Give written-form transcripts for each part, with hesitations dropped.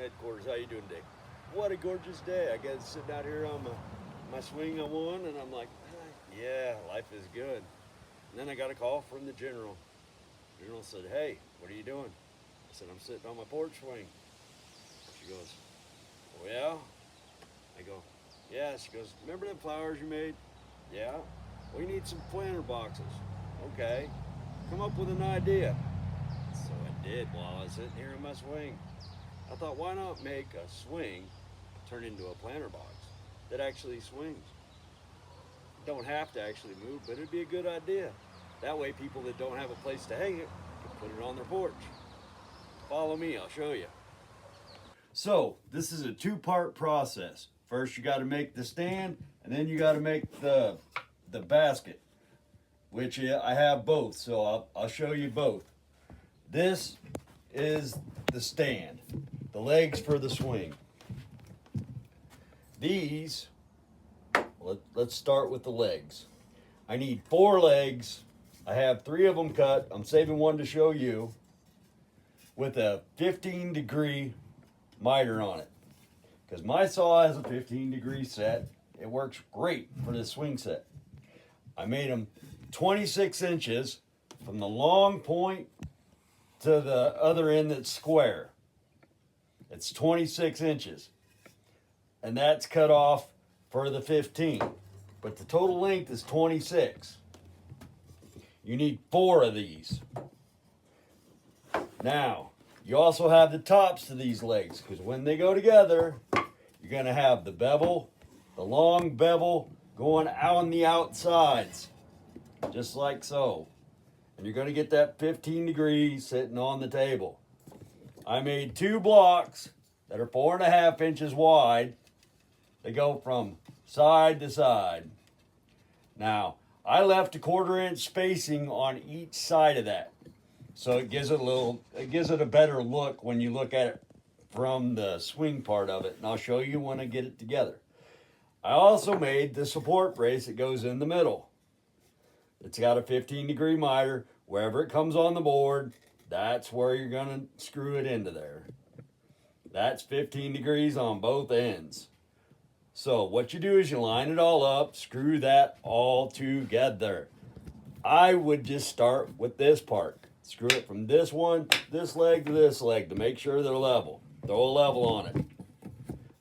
headquarters. How you doing today? What a gorgeous day. I got sitting out here on my swing on one, and I'm like, yeah, life is good. And then I got a call from the general. The general said, hey, what are you doing? I said, I'm sitting on my porch swing. She goes, oh, yeah? I go, yeah. She goes, remember them flowers you made? Yeah. We need some planter boxes. Okay. Come up with an idea. So I did while I was sitting here in my swing. I thought, why not make a swing turn into a planter box that actually swings? Don't have to actually move, but it'd be a good idea. That way people that don't have a place to hang it can put it on their porch. Follow me, I'll show you. So this is a two-part process. First you got to make the stand, and then you got to make the basket, which I have both, so I'll show you both. This is the stand, the legs for the swing. These, let's start with the legs. I need 4 legs. I have 3 of them cut. I'm saving one to show you, with a 15-degree miter on it, because my saw has a 15-degree set. It works great for this swing set. I made them 26 inches from the long point to the other end that's square. It's 26 inches, and that's cut off for the 15, but the total length is 26. You need 4 of these. Now you also have the tops to these legs, because when they go together, you're going to have the bevel, the long bevel going out on the outsides, just like so. And you're going to get that 15 degrees sitting on the table. I made 2 blocks that are 4.5 inches wide. They go from side to side. Now, I left a 1/4 inch spacing on each side of that, so it gives it a better look when you look at it from the swing part of it, and I'll show you when I get it together. I also made the support brace that goes in the middle. It's got a 15-degree miter. Wherever it comes on the board, that's where you're going to screw it into there. That's 15 degrees on both ends. So what you do is you line it all up, screw that all together. I would just start with this part. Screw it from this leg to this leg to make sure they're level. Throw a level on it.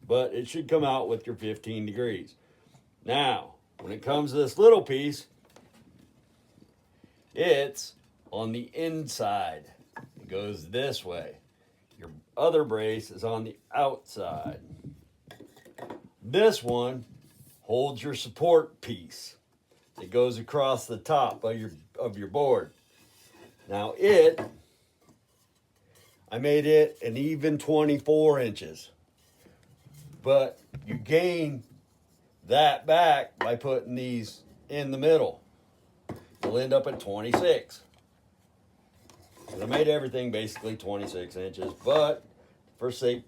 But it should come out with your 15 degrees. Now, when it comes to this little piece, it's on the inside. It goes this way. Your other brace is on the outside. This one holds your support piece. It goes across the top of your board. Now I made it an even 24 inches. But you gain that back by putting these in the middle. You'll end up at 26. I made everything basically 26 inches, but for sake,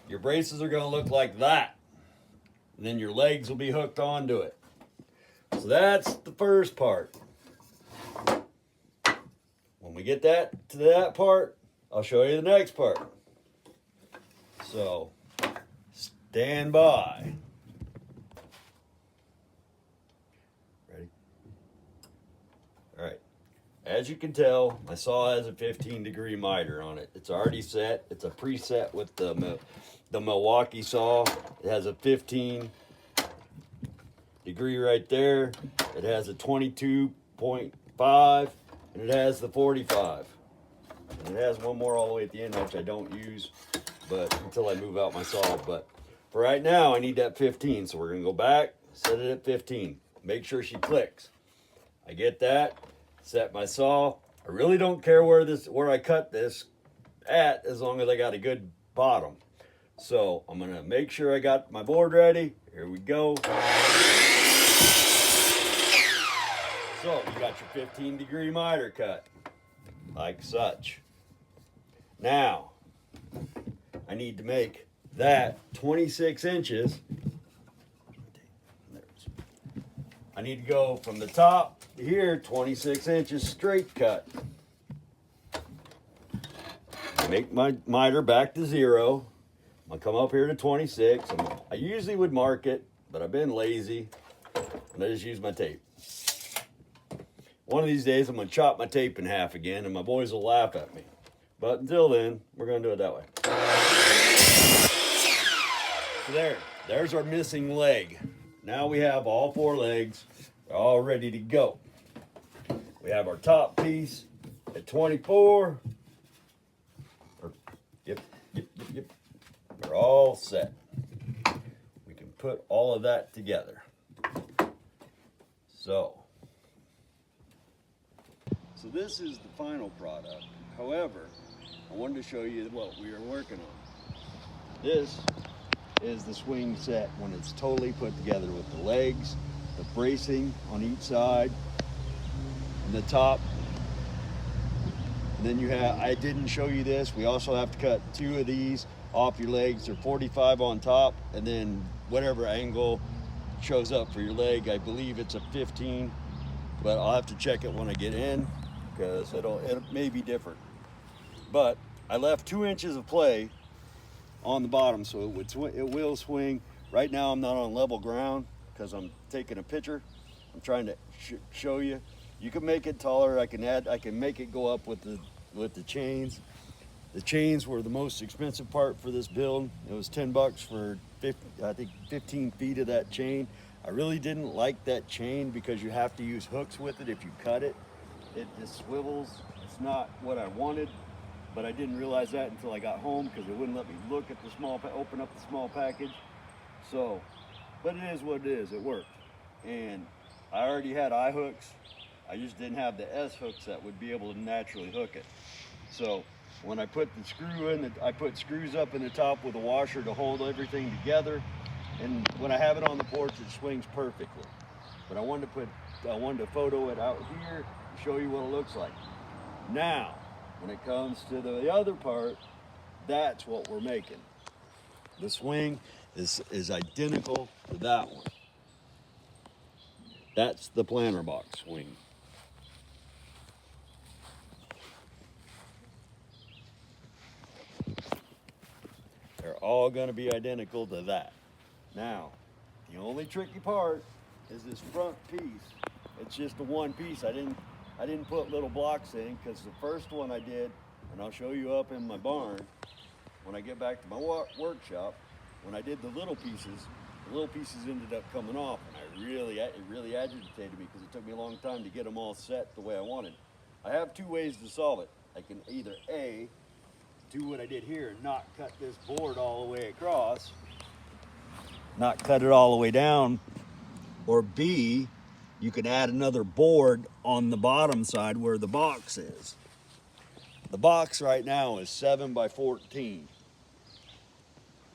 your braces are going to look like that. And then your legs will be hooked onto it. So that's the first part. When we get to that part, I'll show you the next part. So, stand by. Ready? All right. As you can tell, my saw has a 15-degree miter on it. It's already set. It's a preset with the Milwaukee saw. It has a 15 degree right there. It has a 22.5, and it has the 45. And it has one more all the way at the end, which I don't use, but until I move out my saw. But for right now, I need that 15, so we're gonna go back, set it at 15. Make sure she clicks. I get that. Set my saw. I really don't care where I cut this at, as long as I got a good bottom. So I'm gonna make sure I got my board ready. Here we go. So you got your 15-degree miter cut, like such. Now, I need to make that 26 inches. I need to go from the top to here, 26 inches straight cut. make my miter back to 0. I'm gonna come up here to 26. I usually would mark it, but I've been lazy and I just use my tape. One of these days I'm gonna chop my tape in half again and my boys will laugh at me. But until then, we're gonna do it that way. So there's our missing leg. Now we have all 4 legs. They're all ready to go. We have our top piece at 24. Yep. We're all set. We can put all of that together. So this is the final product. However, I wanted to show you what we are working on. This is the swing set when it's totally put together with the legs, the bracing on each side, and the top. And then you have, I didn't show you this, we also have to cut 2 of these off your legs. They're 45 on top, and then whatever angle shows up for your leg, I believe it's a 15, but I'll have to check it when I get in because it may be different. But I left 2 inches of play on the bottom so it will swing. Right now I'm not on level ground because I'm taking a picture. I'm trying to show you. You can make it taller. I can make it go up with the chains. The chains were the most expensive part for this build. It was $10 for 15 feet of that chain. I really didn't like that chain because you have to use hooks with it. If you cut it, it just swivels. It's not what I wanted, but I didn't realize that until I got home because it wouldn't let me look at open up the small package. So, but it is what it is. It worked, and I already had eye hooks. I just didn't have the S hooks that would be able to naturally hook it. So when I put the screw in, I put screws up in the top with a washer to hold everything together. And when I have it on the porch, it swings perfectly. But I wanted to photo it out here to show you what it looks like. Now, when it comes to the other part, that's what we're making. The swing is identical to that one. That's the planter box swing. They're all going to be identical to that. Now, the only tricky part is this front piece. It's just the one piece. I didn't put little blocks in because the first one I did, and I'll show you up in my barn when I get back to my workshop. When I did the little pieces ended up coming off, and it really agitated me because it took me a long time to get them all set the way I wanted. I have 2 ways to solve it. I can either A, do what I did here and not cut this board all the way across, not cut it all the way down, or B, you can add another board on the bottom side where the box is. The box right now is 7 by 14.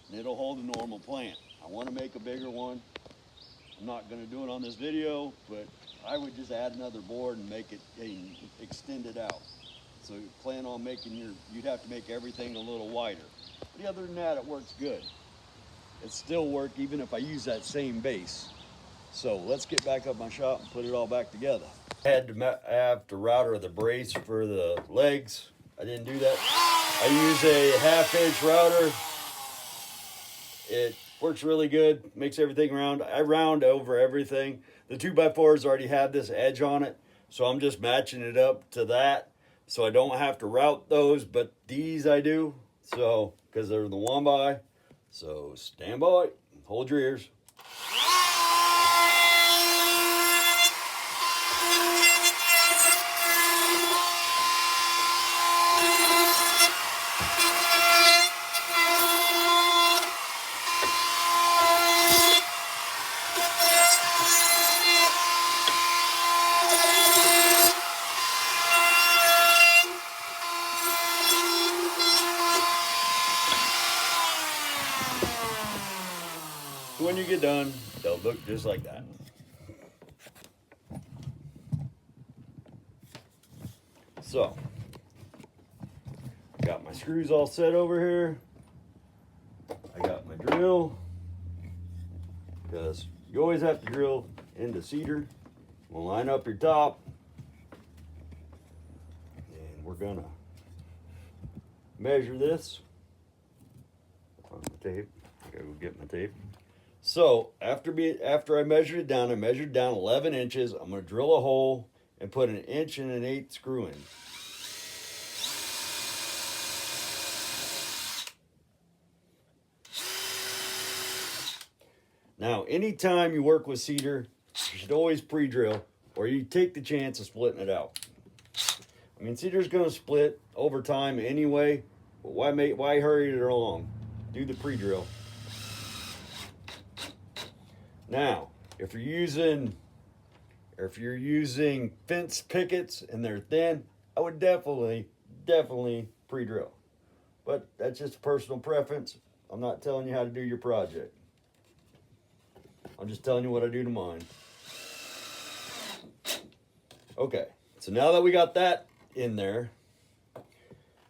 And it'll hold a normal plant. I want to make a bigger one. I'm not going to do it on this video, but I would just add another board and make it extend it out. So you plan on you'd have to make everything a little wider. But other than that, it works good. It still works even if I use that same base. So let's get back up my shop and put it all back together. I had to have to router the brace for the legs. I didn't do that. I use a 1/2 inch router. It works really good, makes everything round. I round over everything. The 2x4s already have this edge on it, so I'm just matching it up to that. So I don't have to route those, but these I do. So, because they're the 1x. So stand by, hold your ears. When you get done, they'll look just like that. So, got my screws all set over here. I got my drill, because you always have to drill into cedar. We'll line up your top, and we're gonna measure this. On the tape. I gotta go get my tape. So after I measured it down, I measured down 11 inches. I'm gonna drill a hole and put an 1 1/8" screw in. Now, anytime you work with cedar, you should always pre-drill, or you take the chance of splitting it out. I mean, cedar's going to split over time anyway, but why hurry it along? Do the pre-drill. Now, if you're using fence pickets and they're thin, I would definitely pre-drill. But that's just a personal preference. I'm not telling you how to do your project. I'm just telling you what I do to mine. Okay, so now that we got that in there,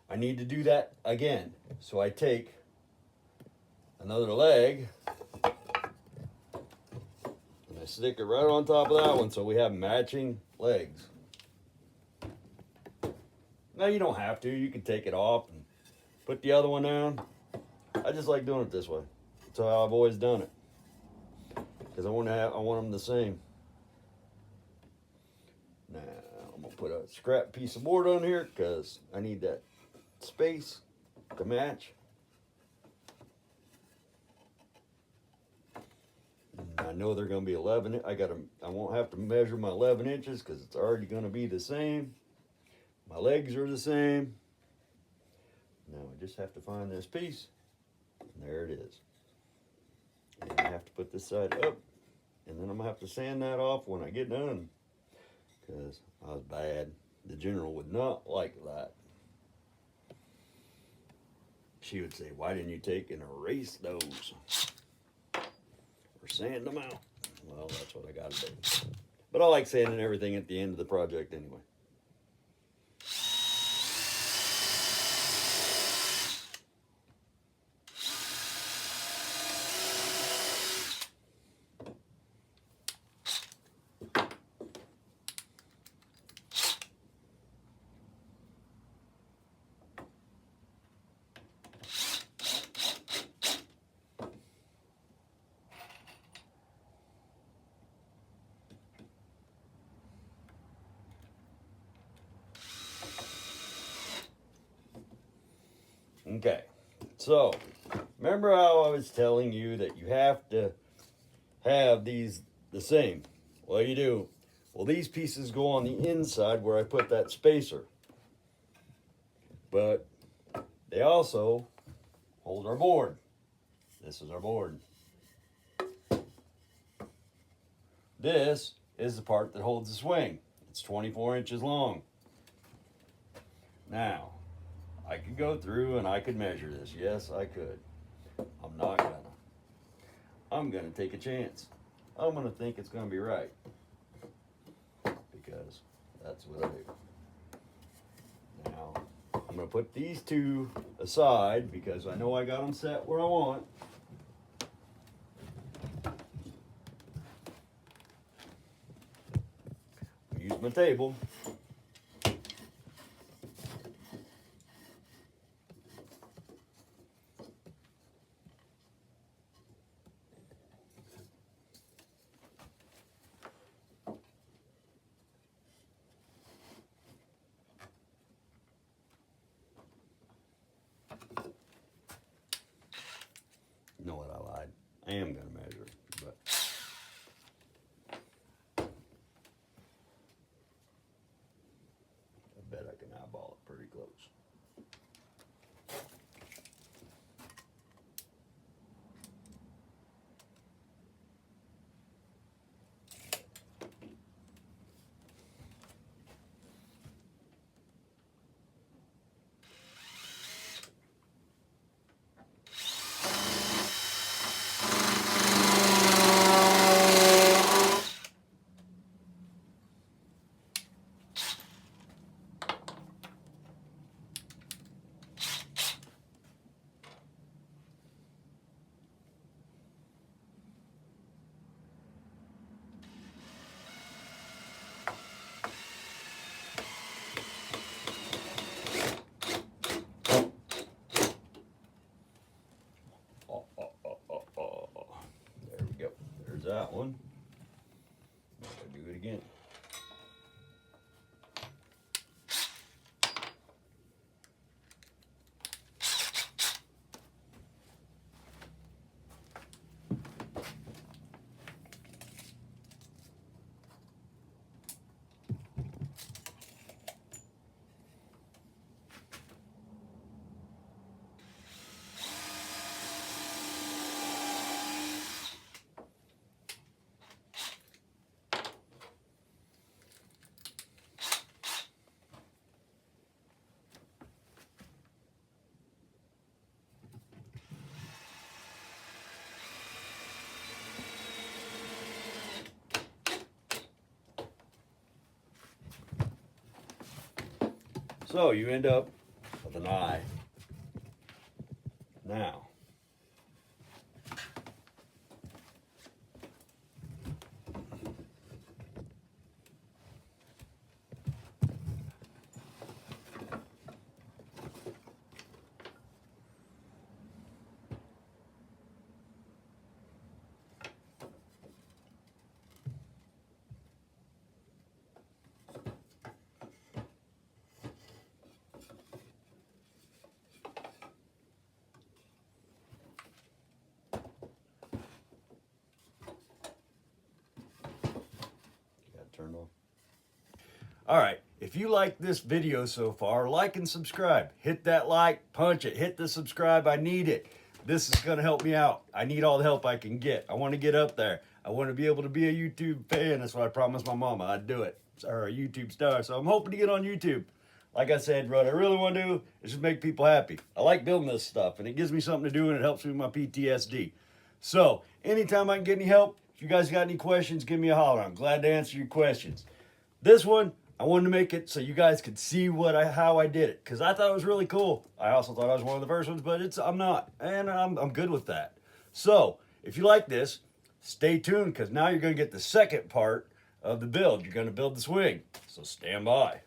I need to do that again. So I take another leg and I stick it right on top of that one so we have matching legs. Now you don't have to, you can take it off and put the other one down. I just like doing it this way. That's how I've always done it. Because I want them the same. Now I'm gonna put a scrap piece of board on here because I need that space to match. And I know they're gonna be 11. I won't have to measure my 11 inches because it's already gonna be the same. My legs are the same. Now I just have to find this piece. And there it is. And I have to put this side up, and then I'm gonna have to sand that off when I get done, because I was bad. The general would not like that. She would say, "Why didn't you take and erase those or sand them out?" Well, that's what I gotta do. But I like sanding everything at the end of the project anyway. Okay, so remember how I was telling you that you have to have these the same? Well, you do. Well, these pieces go on the inside where I put that spacer. But they also hold our board. This is our board. This is the part that holds the swing. It's 24 inches long. Now, I could go through and I could measure this. Yes, I could. I'm not gonna. I'm gonna take a chance. I'm gonna think it's gonna be right. Because that's what I do. Now, I'm gonna put these two aside because I know I got them set where I want. Use my table. You know what, I lied. I am going to measure, but I bet I can eyeball it pretty close. So you end up with an eye. Now, turned off. All right, if you like this video so far, like and subscribe. Hit that like, punch it, hit the subscribe. I need it. This is going to help me out. I need all the help I can get. I want to get up there. I want to be able to be a YouTube fan. That's what I promised my mama I'd do it. Or a YouTube star. So I'm hoping to get on YouTube. Like I said, what I really want to do is just make people happy. I like building this stuff, and it gives me something to do, and it helps me with my PTSD. So anytime I can get any help, if you guys got any questions, give me a holler. I'm glad to answer your questions. This one, I wanted to make it so you guys could see how I did it, because I thought it was really cool. I also thought I was one of the first ones, but I'm not, and I'm good with that. So if you like this, stay tuned, because now you're going to get the second part of the build. You're going to build the swing, so stand by.